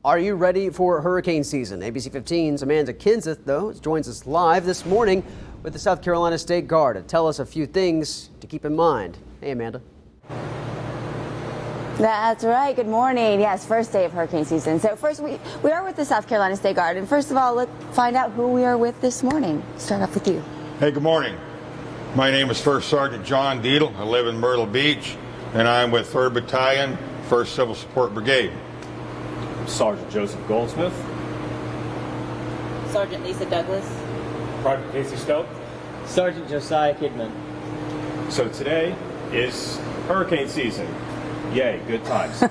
Are you ready for hurricane season? ABC 15's Amanda Kinseth, though, joins us live this morning with the South Carolina State Guard to tell us a few things to keep in mind. Hey, Amanda. That's right. Good morning. Yes, first day of hurricane season. So first, we are with the South Carolina State Guard. And first of all, let's find out who we are with this morning. Start off with you. Hey, good morning. My name is First Sergeant John Deedle. I live in Myrtle Beach, and I'm with 3rd Battalion, 1st Civil Support Brigade. Sergeant Joseph Goldsmith. Sergeant Lisa Douglas. Private Casey Stoke. Sergeant Josiah Kidman. So today is hurricane season. Yay, good times.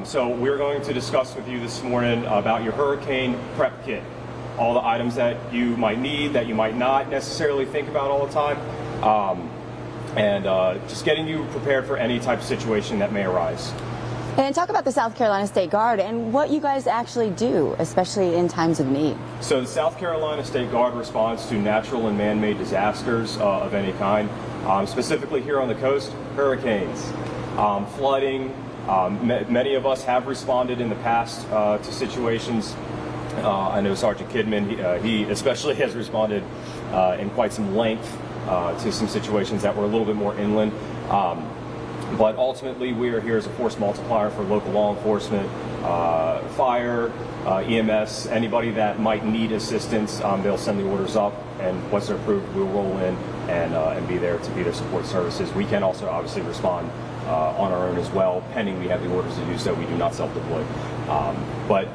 So we're going to discuss with you this morning about your hurricane prep kit. All the items that you might need, that you might not necessarily think about all the time. And just getting you prepared for any type of situation that may arise. And talk about the South Carolina State Guard and what you guys actually do, especially in times of need. So the South Carolina State Guard responds to natural and man-made disasters of any kind. Specifically here on the coast, hurricanes, flooding. Many of us have responded in the past to situations. I know Sergeant Kidman, he especially has responded in quite some length to some situations that were a little bit more inland. But ultimately, we are here as a force multiplier for local law enforcement, fire, EMS, anybody that might need assistance. They'll send the orders up, and once they're approved, we'll roll in and be there to be their support services. We can also obviously respond on our own as well, pending we have the orders to do so. We do not self-deploy. But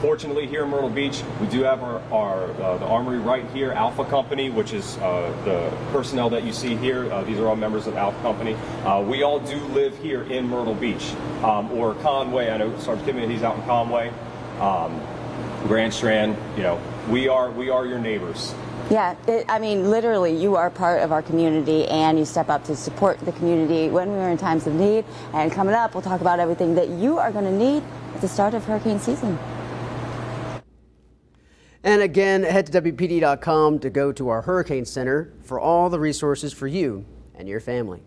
fortunately, here in Myrtle Beach, we do have the armory right here, Alpha Company, which is the personnel that you see here. These are all members of Alpha Company. We all do live here in Myrtle Beach, or Conway. I know Sergeant Kidman, he's out in Conway, Grand Strand. You know, we are your neighbors. Yeah, I mean, literally, you are part of our community, and you step up to support the community when we are in times of need. And coming up, we'll talk about everything that you are going to need at the start of hurricane season. And again, head to WPDE.com to go to our Hurricane Center for all the resources for you and your family.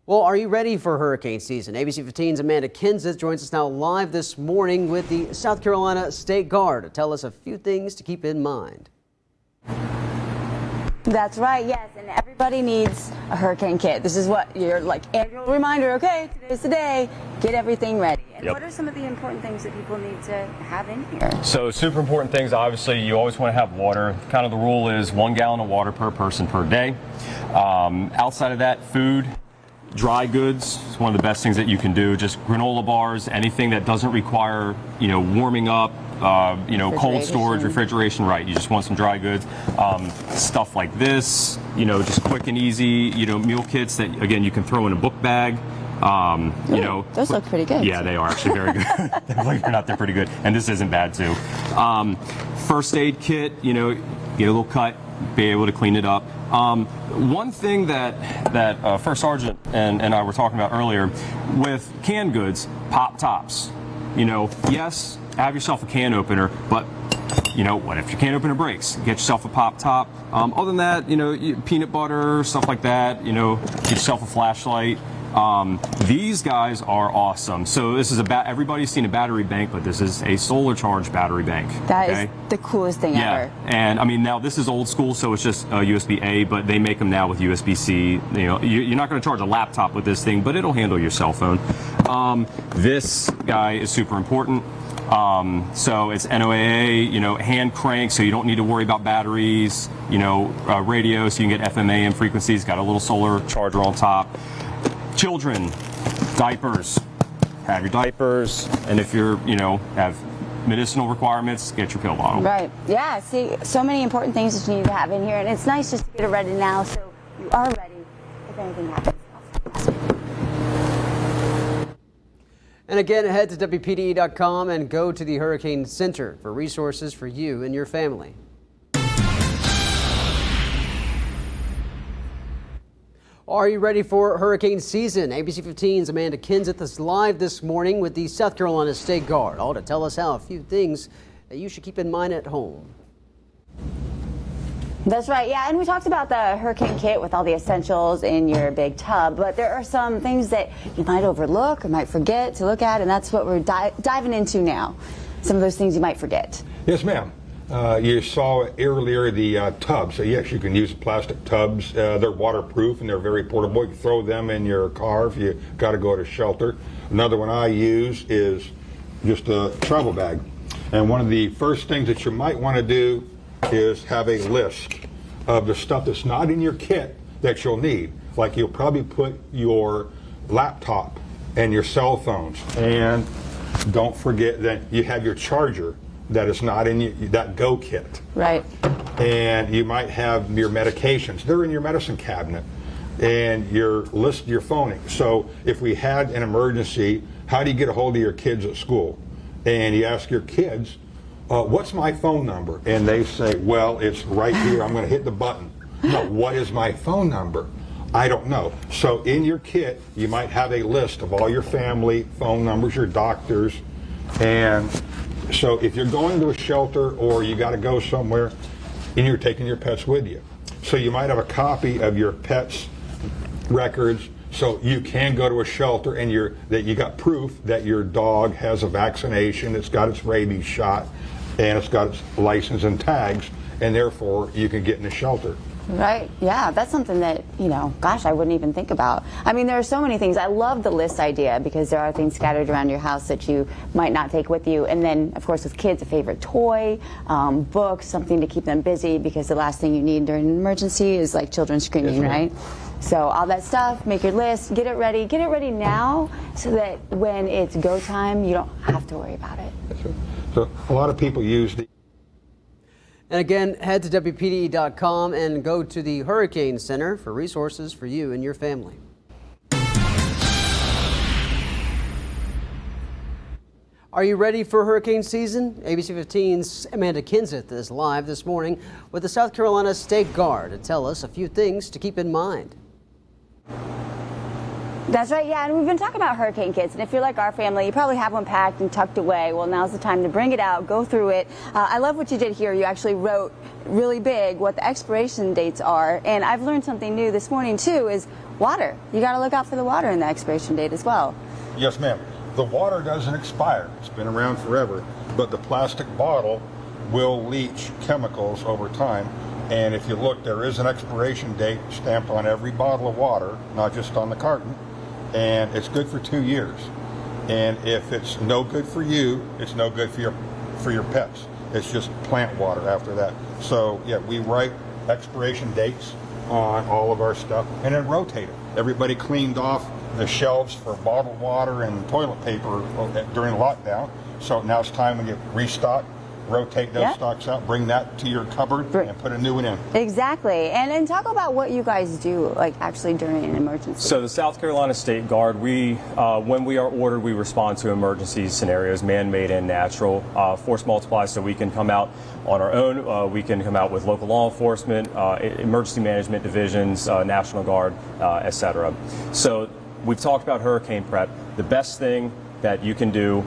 Well, are you ready for hurricane season? ABC 15's Amanda Kinseth joins us now live this morning with the South Carolina State Guard to tell us a few things to keep in mind. That's right, yes, and everybody needs a hurricane kit. This is what your annual reminder, okay, today's the day, get everything ready. And What are some of the important things that people need to have in here? So super important things, obviously, you always want to have water. Kind of the rule is 1 gallon of water per person per day. Outside of that, food, dry goods is one of the best things that you can do. Just granola bars, anything that doesn't require, warming up, cold storage, refrigeration, right. You just want some dry goods. Stuff like this, just quick and easy, meal kits that, again, you can throw in a book bag. Those look pretty good. Yeah, they are actually very good. Believe it or not, they're pretty good. And this isn't bad, too. First aid kit, get a little cut, be able to clean it up. One thing that First Sergeant and I were talking about earlier with canned goods, pop tops. Yes, have yourself a can opener, but what if your can opener breaks? Get yourself a pop top. Other than that, peanut butter, stuff like that. Get yourself a flashlight. These guys are awesome. So this is everybody's seen a battery bank, but this is a solar charged battery bank. That is the coolest thing ever. And I mean, now this is old school, so it's just USB-A, but they make them now with USB-C. You're not going to charge a laptop with this thing, but it'll handle your cell phone. This guy is super important. So it's NOAA, hand crank, so you don't need to worry about batteries, radio, so you can get FM, AM frequencies, got a little solar charger on top. Children, diapers, have your diapers, and if you're, have medicinal requirements, get your pill bottle. Right, yeah, see, so many important things that you need to have in here, and it's nice just to get it ready now so you are ready if anything happens. And again, head to WPDE.com and go to the Hurricane Center for resources for you and your family. Are you ready for hurricane season? ABC 15's Amanda Kinseth is live this morning with the South Carolina State Guard, all to tell us how a few things that you should keep in mind at home. That's right, yeah, and we talked about the hurricane kit with all the essentials in your big tub, but there are some things that you might overlook or might forget to look at, and that's what we're diving into now. Some of those things you might forget. Yes, ma'am. You saw earlier the tubs. So yes, you can use plastic tubs. They're waterproof and they're very portable. You can throw them in your car if you got to go to shelter. Another one I use is just a travel bag. And one of the first things that you might want to do is have a list of the stuff that's not in your kit that you'll need. Like you'll probably put your laptop and your cell phones. And don't forget that you have your charger that is not in that Go kit. Right. And you might have your medications. They're in your medicine cabinet. And your list, your phoning. So if we had an emergency, how do you get a hold of your kids at school? And you ask your kids, what's my phone number? And they say, well, it's right here. I'm going to hit the button. No, what is my phone number? I don't know. So in your kit, you might have a list of all your family phone numbers, your doctors. And so if you're going to a shelter or you got to go somewhere and you're taking your pets with you. So you might have a copy of your pet's records so you can go to a shelter and you got proof that your dog has a vaccination, it's got its rabies shot, and it's got its license and tags, and therefore you can get in the shelter. Right, yeah, that's something that, gosh, I wouldn't even think about. I mean, there are so many things. I love the list idea because there are things scattered around your house that you might not take with you. And then, of course, with kids, a favorite toy, books, something to keep them busy because the last thing you need during an emergency is like children screaming, right? So all that stuff, make your list, get it ready now so that when it's go time, you don't have to worry about it. That's right. So a lot of people use the... And again, head to WPDE.com and go to the Hurricane Center for resources for you and your family. Are you ready for hurricane season? ABC 15's Amanda Kinseth is live this morning with the South Carolina State Guard to tell us a few things to keep in mind. That's right, yeah, and we've been talking about hurricane kits, and if you're like our family, you probably have one packed and tucked away. Well, now's the time to bring it out, go through it. I love what you did here. You actually wrote really big what the expiration dates are, and I've learned something new this morning, too, is water. You got to look out for the water in the expiration date as well. Yes, ma'am. The water doesn't expire. It's been around forever, but the plastic bottle will leach chemicals over time. And if you look, there is an expiration date stamped on every bottle of water, not just on the carton. And it's good for 2 years. And if it's no good for you, it's no good for your pets. It's just plant water after that. So yeah, we write expiration dates on all of our stuff and then rotate it. Everybody cleaned off the shelves for bottled water and toilet paper during lockdown. So now it's time when you restock, rotate those stocks out, bring that to your cupboard and put a new one in. Exactly. And talk about what you guys do, like actually during an emergency. So the South Carolina State Guard, when we are ordered, we respond to emergency scenarios, man-made and natural. Force multiplies, so we can come out on our own. We can come out with local law enforcement, emergency management divisions, National Guard, etc. So we've talked about hurricane prep. The best thing that you can do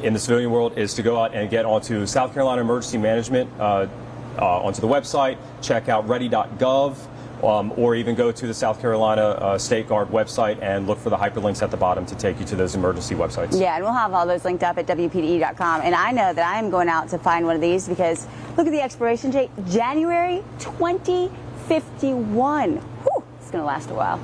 in the civilian world is to go out and get onto South Carolina Emergency Management, onto the website, check out ready.gov, or even go to the South Carolina State Guard website and look for the hyperlinks at the bottom to take you to those emergency websites. Yeah, and we'll have all those linked up at WPDE.com. And I know that I am going out to find one of these because look at the expiration date, January 2051. Whew, it's going to last a while.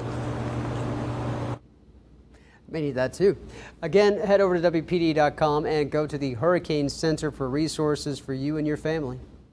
May need that too. Again, head over to WPDE.com and go to the Hurricane Center for resources for you and your family.